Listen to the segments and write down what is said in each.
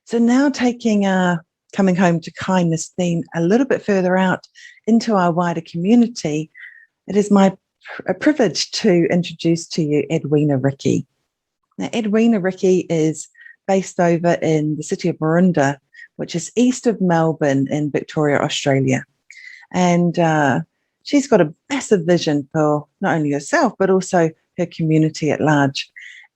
So now taking our coming home to kindness theme a little bit further out into our wider community, it is my privilege to introduce to you Edwina Ricky. Now, Edwina Ricky is based over in the city of Maroondah, which is east of Melbourne in Victoria, Australia. And she's got a massive vision for not only herself, but also her community at large.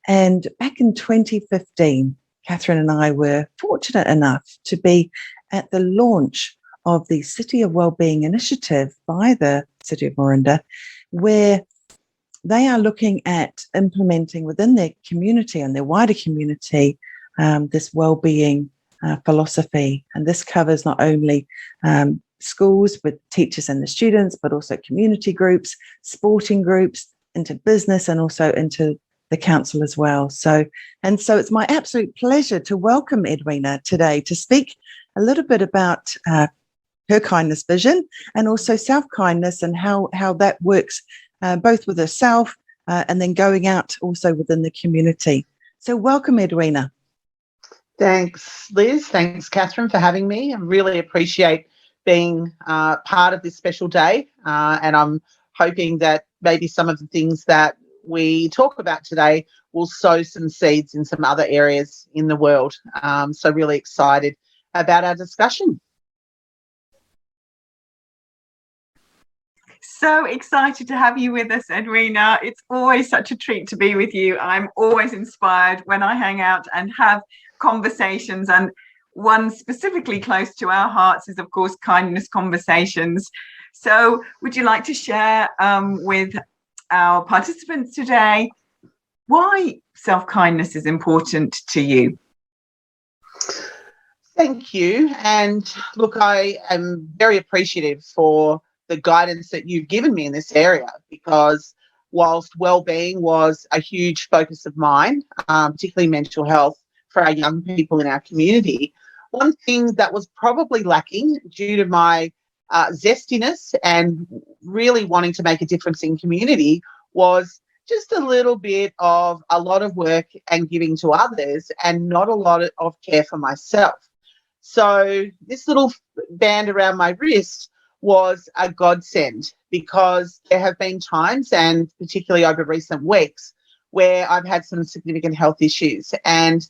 And back in 2015, Catherine and I were fortunate enough to be at the launch of the City of Wellbeing initiative by the City of Maroondah, where they are looking at implementing within their community and their wider community this wellbeing philosophy. And this covers not only schools with teachers and the students, but also community groups, sporting groups, into business, and also into the council as well. So it's my absolute pleasure to welcome Edwina today to speak a little bit about her kindness vision and also self-kindness and how that works both with herself and then going out also within the community. So welcome, Edwina. Thanks, Liz. Thanks, Catherine, for having me. I really appreciate being part of this special day, and I'm hoping that maybe some of the things that we talk about today will sow some seeds in some other areas in the world. So really excited about our discussion. So excited to have you with us, Edwina. It's always such a treat to be with you. I'm always inspired when I hang out and have conversations, and one specifically close to our hearts is, of course, kindness conversations. So would you like to share with our participants today why self-kindness is important to you? Thank you. And look, I am very appreciative for the guidance that you've given me in this area, because whilst well-being was a huge focus of mine, particularly mental health for our young people in our community, one thing that was probably lacking due to my zestiness and really wanting to make a difference in community was just a lot of work and giving to others and not a lot of care for myself. So this little band around my wrist was a godsend, because there have been times, and particularly over recent weeks, where I've had some significant health issues. And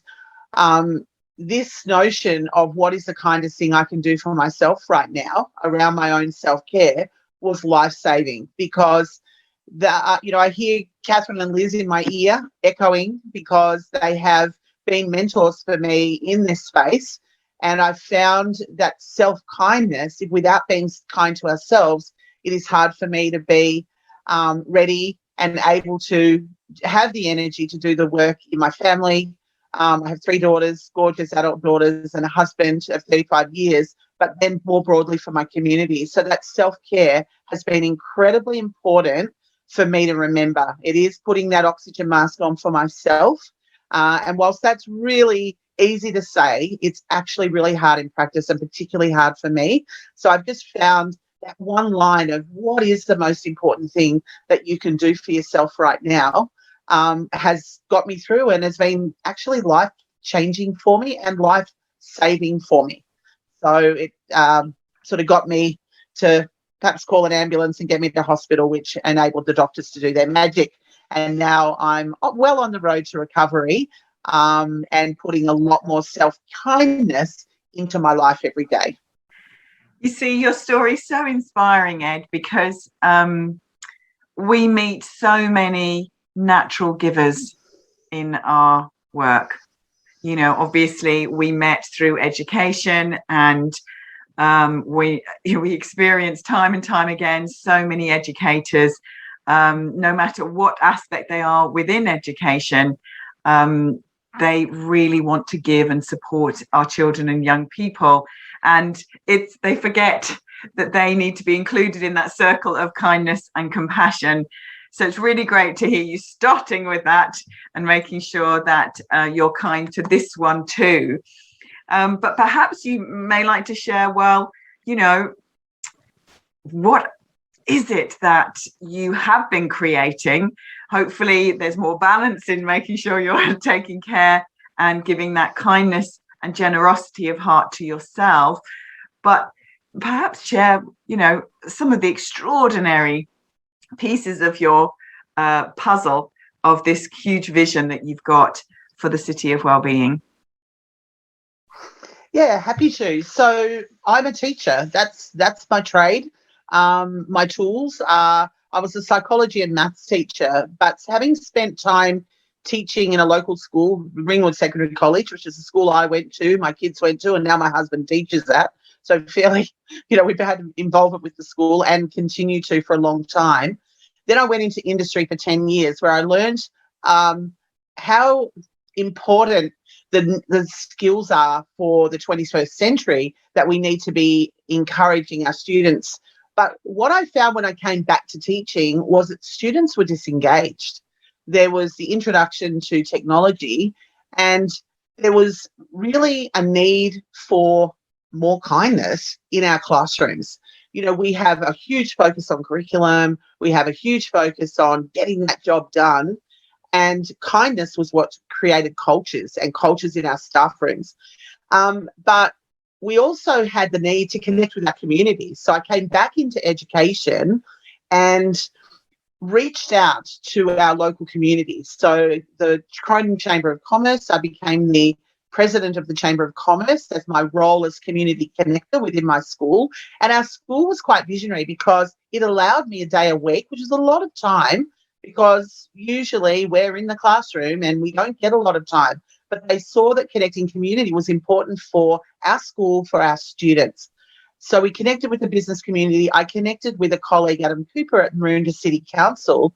this notion of what is the kindest thing I can do for myself right now around my own self-care was life-saving, because I hear Catherine and Liz in my ear echoing, because they have been mentors for me in this space. And I've found that self-kindness, without being kind to ourselves, it is hard for me to be ready and able to have the energy to do the work in my family. I have 3 daughters, gorgeous adult daughters, and a husband of 35 years, but then more broadly for my community. So that self-care has been incredibly important for me to remember. It is putting that oxygen mask on for myself. And whilst that's really easy to say, it's actually really hard in practice, and particularly hard for me. So I've just found that one line of what is the most important thing that you can do for yourself right now has got me through, and has been actually life-changing for me and life-saving for me. So it sort of got me to perhaps call an ambulance and get me to hospital, which enabled the doctors to do their magic. And now I'm well on the road to recovery, and putting a lot more self-kindness into my life every day. You see, your story is so inspiring, Ed, because we meet so many natural givers in our work. You know, obviously we met through education, and we experience time and time again so many educators, no matter what aspect they are within education. They really want to give and support our children and young people, and they forget that they need to be included in that circle of kindness and compassion. So it's really great to hear you starting with that and making sure that you're kind to this one too. But perhaps you may like to share, well, you know, what is it that you have been creating? Hopefully there's more balance in making sure you're taking care and giving that kindness and generosity of heart to yourself, but perhaps share, some of the extraordinary pieces of your puzzle of this huge vision that you've got for the City of Wellbeing. Yeah, happy to. So I'm a teacher. That's my trade. My tools are, I was a psychology and maths teacher, but having spent time teaching in a local school, Ringwood Secondary College, which is the school I went to, my kids went to, and now my husband teaches at. So fairly, we've had involvement with the school and continue to for a long time. Then I went into industry for 10 years where I learned how important the skills are for the 21st century that we need to be encouraging our students. But what I found when I came back to teaching was that students were disengaged. There was the introduction to technology, and there was really a need for more kindness in our classrooms. We have a huge focus on curriculum. We have a huge focus on getting that job done. And kindness was what created cultures in our staff rooms. But we also had the need to connect with our community. So I came back into education and reached out to our local communities. So the Croydon Chamber of Commerce, I became the president of the Chamber of Commerce. That's my role as community connector within my school. And our school was quite visionary because it allowed me a day a week, which is a lot of time, because usually we're in the classroom and we don't get a lot of time. But they saw that connecting community was important for our school, for our students. So we connected with the business community. I connected with a colleague, Adam Cooper, at Maroondah City Council,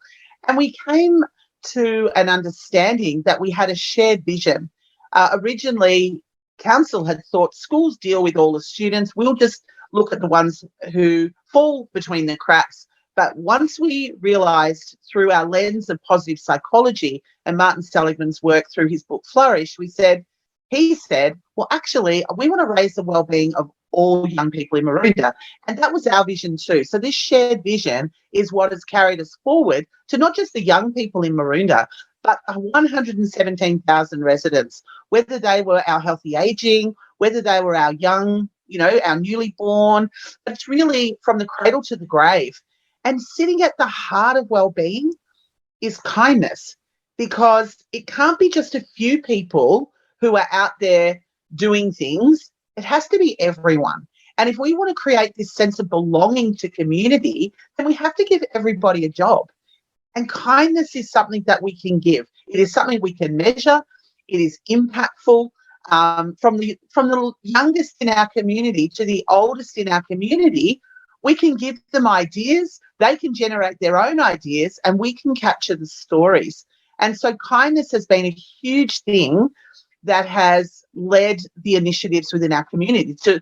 and we came to an understanding that we had a shared vision. Originally, council had thought schools deal with all the students. We'll just look at the ones who fall between the cracks. But once we realised through our lens of positive psychology and Martin Seligman's work through his book Flourish, he said, well, actually, we want to raise the wellbeing of all young people in Maroondah. And that was our vision too. So this shared vision is what has carried us forward to not just the young people in Maroondah, but 117,000 residents, whether they were our healthy ageing, whether they were our young, our newly born. But it's really from the cradle to the grave. And sitting at the heart of wellbeing is kindness, because it can't be just a few people who are out there doing things. It has to be everyone. And if we want to create this sense of belonging to community, then we have to give everybody a job. And kindness is something that we can give. It is something we can measure. It is impactful. From the youngest in our community to the oldest in our community, we can give them ideas. They can generate their own ideas, and we can capture the stories. And so kindness has been a huge thing that has led the initiatives within our community. So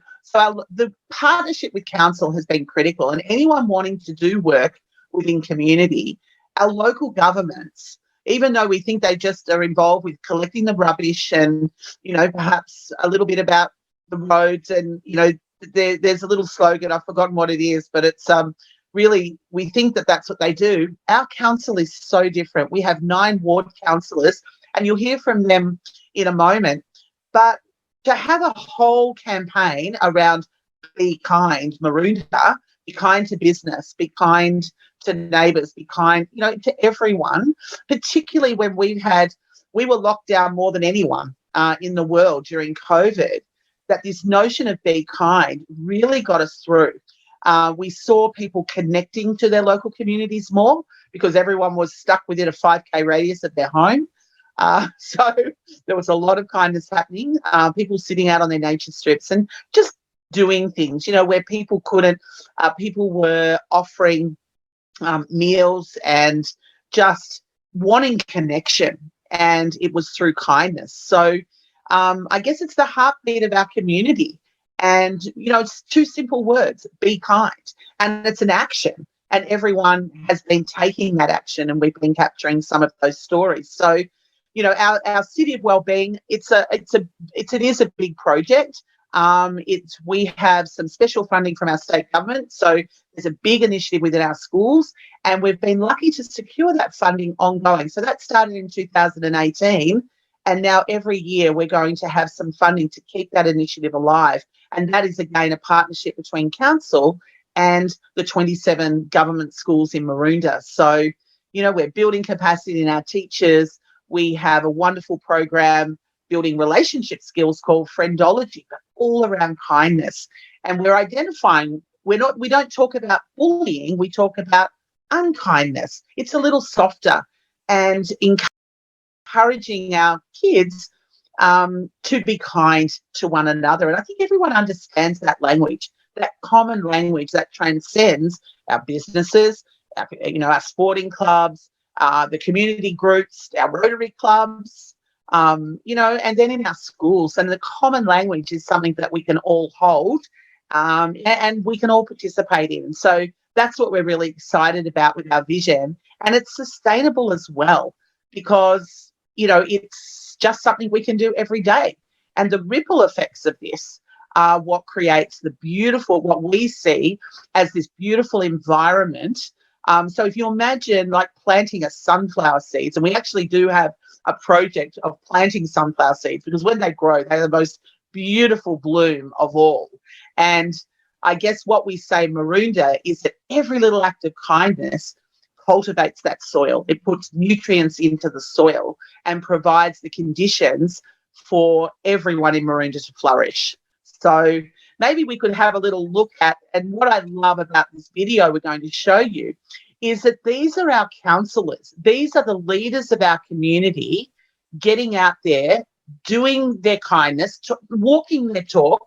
the partnership with council has been critical, and anyone wanting to do work within community, our local governments, even though we think they just are involved with collecting the rubbish and, perhaps a little bit about the roads and, there's a little slogan, I've forgotten what it is, but it's really, we think that that's what they do. Our council is so different. We have 9 ward councillors, and you'll hear from them in a moment. But to have a whole campaign around be kind, Maroondah, be kind to business, be kind to neighbours, be kind, to everyone, particularly when we were locked down more than anyone in the world during COVID, that this notion of be kind really got us through. We saw people connecting to their local communities more because everyone was stuck within a 5K radius of their home. So there was a lot of kindness happening, people sitting out on their nature strips and just doing things, where people couldn't, people were offering meals and just wanting connection, and it was through kindness. So I guess it's the heartbeat of our community. And, it's 2 simple words, be kind. And it's an action. And everyone has been taking that action, and we've been capturing some of those stories. So, our City of Wellbeing, it is a big project. We have some special funding from our state government. So there's a big initiative within our schools, and we've been lucky to secure that funding ongoing. So that started in 2018. And now every year we're going to have some funding to keep that initiative alive. And that is, again, a partnership between council and the 27 government schools in Maroondah. So, you know, we're building capacity in our teachers. We have a wonderful program building relationship skills called Friendology, but all around kindness. And we're identifying, we don't talk about bullying, we talk about unkindness. It's a little softer, and encouraging our kids to be kind to one another. And I think everyone understands that language, that common language that transcends our businesses, our sporting clubs, the community groups, our Rotary clubs, and then in our schools. And the common language is something that we can all hold and we can all participate in. So that's what we're really excited about with our vision. And it's sustainable as well, because, it's just something we can do every day. And the ripple effects of this are what creates what we see as this beautiful environment. So if you imagine like planting a sunflower seeds, and we actually do have a project of planting sunflower seeds, because when they grow, they're the most beautiful bloom of all. And I guess what we say in Maroondah is that every little act of kindness cultivates that soil. It puts nutrients into the soil and provides the conditions for everyone in Maroondah to flourish. So maybe we could have a little look at, and what I love about this video we're going to show you is that these are our counsellors. These are the leaders of our community getting out there, doing their kindness, walking their talk,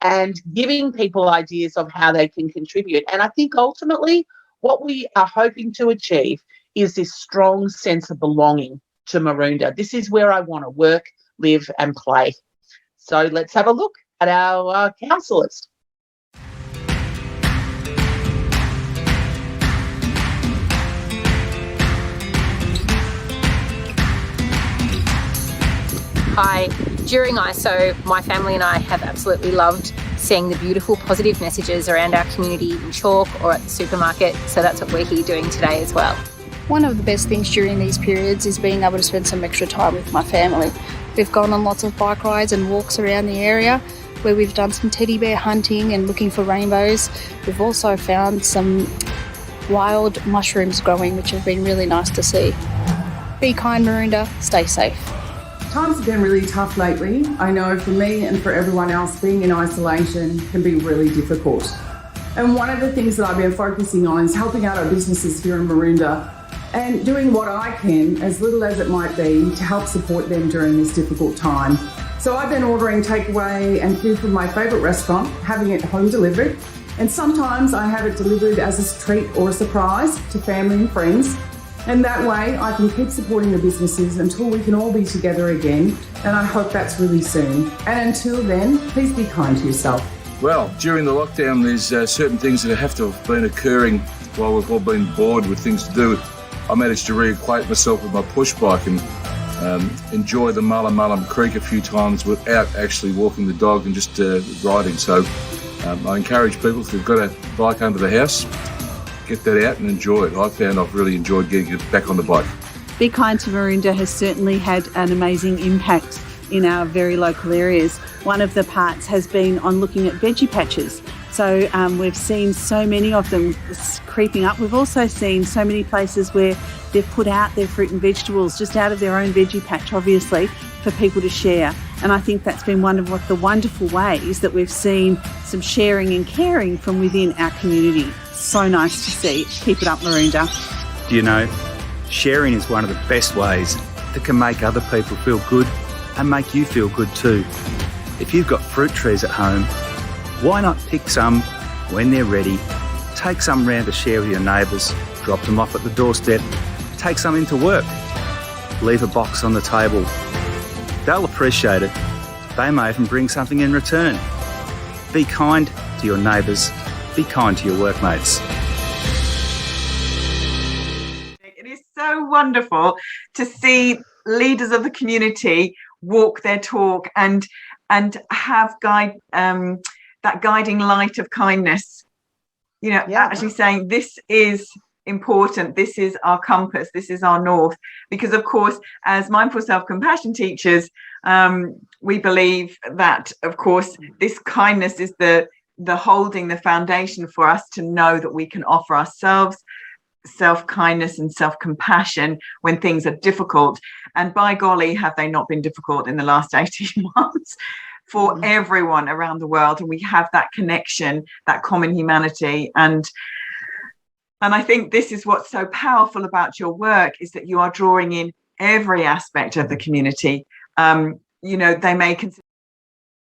and giving people ideas of how they can contribute. And I think ultimately what we are hoping to achieve is this strong sense of belonging to Maroondah. This is where I want to work, live and play. So let's have a look at our counsellors. Hi. During ISO, my family and I have absolutely loved seeing the beautiful positive messages around our community in chalk or at the supermarket, so that's what we're here doing today as well. One of the best things during these periods is being able to spend some extra time with my family. We've gone on lots of bike rides and walks around the area where we've done some teddy bear hunting and looking for rainbows. We've also found some wild mushrooms growing, which have been really nice to see. Be kind, Maroondah. Stay safe. Times have been really tough lately. I know for me and for everyone else, being in isolation can be really difficult. And one of the things that I've been focusing on is helping out our businesses here in Maroondah and doing what I can, as little as it might be, to help support them during this difficult time. So I've been ordering takeaway and food from my favourite restaurant, having it home delivered. And sometimes I have it delivered as a treat or a surprise to family and friends. And that way I can keep supporting the businesses until we can all be together again. And I hope that's really soon. And until then, please be kind to yourself. Well, during the lockdown, there's certain things that have to have been occurring while we've all been bored with things to do. I managed to reacquaint myself with my push bike and enjoy the Mullumm Creek a few times without actually walking the dog and just riding. So I encourage people, if they've got a bike under the house, get that out and enjoy it. I found I've really enjoyed getting it back on the bike. Be Kind to Maroondah has certainly had an amazing impact in our very local areas. One of the parts has been on looking at veggie patches. So we've seen so many of them creeping up. We've also seen so many places where they've put out their fruit and vegetables just out of their own veggie patch, obviously, for people to share. And I think that's been one of the wonderful ways that we've seen some sharing and caring from within our community. So nice to see. Keep it up, Maroondah. Do you know, sharing is one of the best ways that can make other people feel good and make you feel good too. If you've got fruit trees at home, why not pick some when they're ready, take some round to share with your neighbours, drop them off at the doorstep, take some into work, leave a box on the table. They'll appreciate it. They may even bring something in return. Be kind to your neighbours. Be kind to your workmates. It is so wonderful to see leaders of the community walk their talk and have that guiding light of kindness. Actually saying this is important. This is our compass. This is our north. Because, of course, as mindful self-compassion teachers, we believe that, of course, this kindness is the holding, the foundation for us to know that we can offer ourselves self-kindness and self-compassion when things are difficult. And by golly, have they not been difficult in the last 18 months for everyone around the world? And we have that connection, that common humanity. And I think this is what's so powerful about your work, is that you are drawing in every aspect of the community. You know, they may consider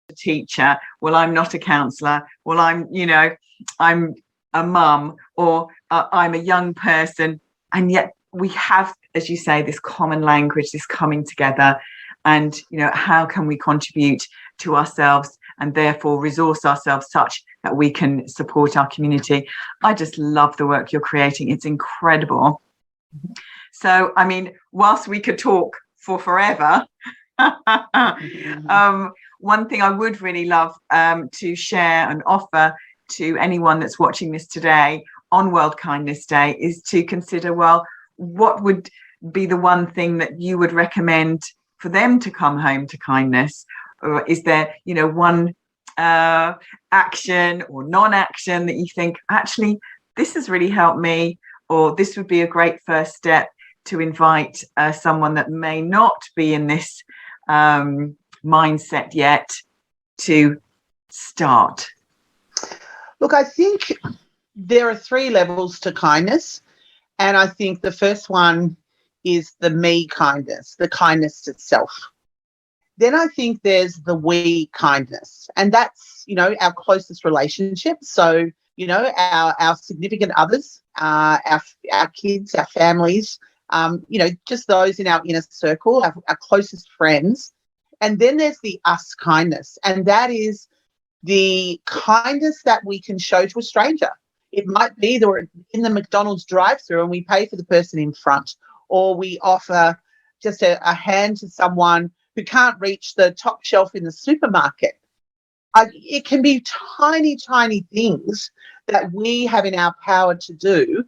a teacher, well, I'm not a counsellor, well, I'm a mum, or I'm a young person, and yet we have, as you say, this common language, this coming together, and how can we contribute to ourselves and therefore resource ourselves such that we can support our community. I just love the work you're creating. It's incredible. So, I mean, whilst we could talk for forever, one thing I would really love to share and offer to anyone that's watching this today on World Kindness Day is to consider, well, what would be the one thing that you would recommend for them to come home to kindness? Or is there, one action or non-action that you think, actually, this has really helped me, or this would be a great first step to invite someone that may not be in this mindset yet to start? Look, I think there are 3 levels to kindness. And I think the first one is the me kindness, the kindness to self. Then I think there's the we kindness. And that's, our closest relationships. So, our significant others, our kids, our families, just those in our inner circle, our closest friends. And then there's the us kindness. And that is the kindness that we can show to a stranger. It might be that we're in the McDonald's drive-thru and we pay for the person in front, or we offer just a hand to someone who can't reach the top shelf in the supermarket. It can be tiny, tiny things that we have in our power to do.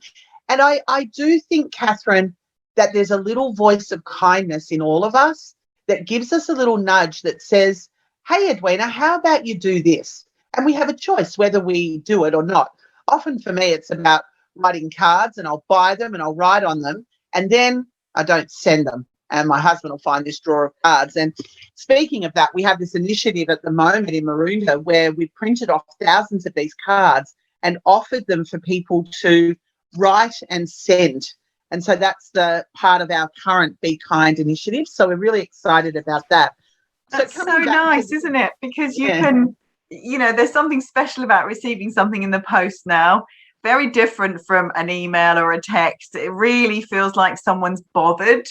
And I do think, Catherine, that there's a little voice of kindness in all of us that gives us a little nudge that says, hey, Edwina, how about you do this? And we have a choice whether we do it or not. Often for me, it's about writing cards, and I'll buy them and I'll write on them, and then I don't send them. And my husband will find this drawer of cards. And speaking of that, we have this initiative at the moment in Maroondah where we've printed off thousands of these cards and offered them for people to write and send. And so that's the part of our current Be Kind initiative. So we're really excited about that. That's so nice, isn't it? Because you can, there's something special about receiving something in the post now. Very different from an email or a text. It really feels like someone's bothered,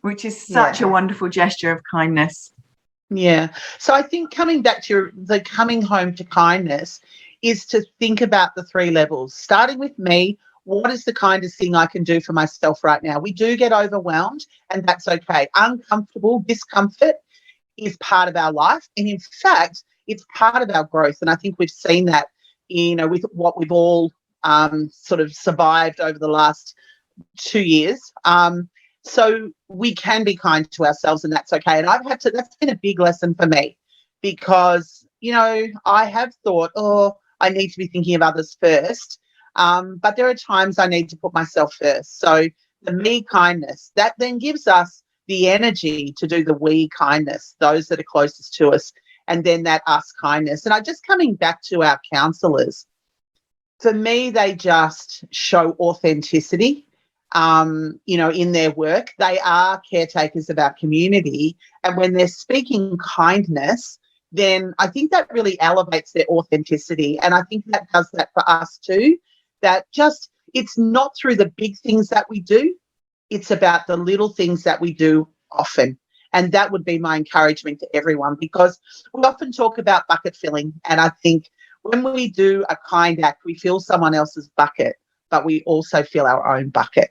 which is such a wonderful gesture of kindness. Yeah. So I think coming back to the coming home to kindness is to think about the 3 levels, starting with me. What is the kindest thing I can do for myself right now? We do get overwhelmed, and that's okay. Uncomfortable discomfort is part of our life. And in fact, it's part of our growth. And I think we've seen that, with what we've all sort of survived over the last 2 years. So we can be kind to ourselves, and that's okay. And that's been a big lesson for me, because, I have thought, I need to be thinking of others first. But there are times I need to put myself first. So the me kindness, that then gives us the energy to do the we kindness, those that are closest to us, and then that us kindness. And coming back to our counsellors, for me, they just show authenticity, in their work. They are caretakers of our community. And when they're speaking kindness, then I think that really elevates their authenticity. And I think that does that for us too, that it's not through the big things that we do. It's about the little things that we do often. And that would be my encouragement to everyone, because we often talk about bucket filling. And I think when we do a kind act, we fill someone else's bucket, but we also fill our own bucket.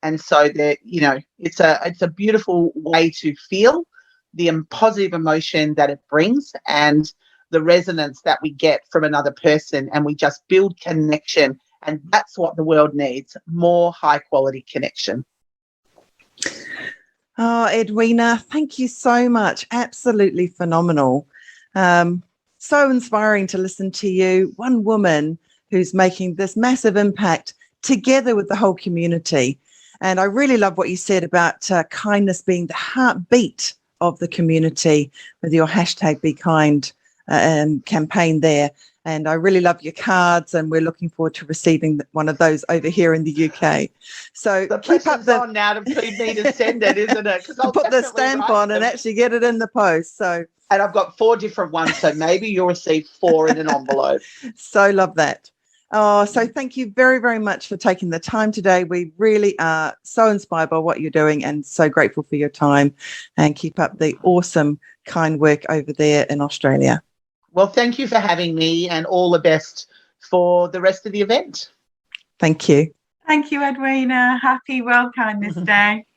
And so it's a beautiful way to feel the positive emotion that it brings and the resonance that we get from another person. And we just build connection And that's what the world needs, more high-quality connection. Oh, Edwina, thank you so much. Absolutely phenomenal. So inspiring to listen to you. One woman who's making this massive impact together with the whole community. And I really love what you said about kindness being the heartbeat of the community with your hashtag Be Kind campaign there. And I really love your cards, and we're looking forward to receiving one of those over here in the UK. So The keep up pressure's on now to me to send it, isn't it? Because I'll put the definitely stamp write on and them. actually get it in the post. So And I've got 4 different ones, so maybe you'll receive 4 in an envelope. so love that. Oh, so thank you very, very much for taking the time today. We really are so inspired by what you're doing and so grateful for your time, and keep up the awesome, kind work over there in Australia. Well, thank you for having me, and all the best for the rest of the event. Thank you. Thank you, Edwina. Happy World Kindness Day.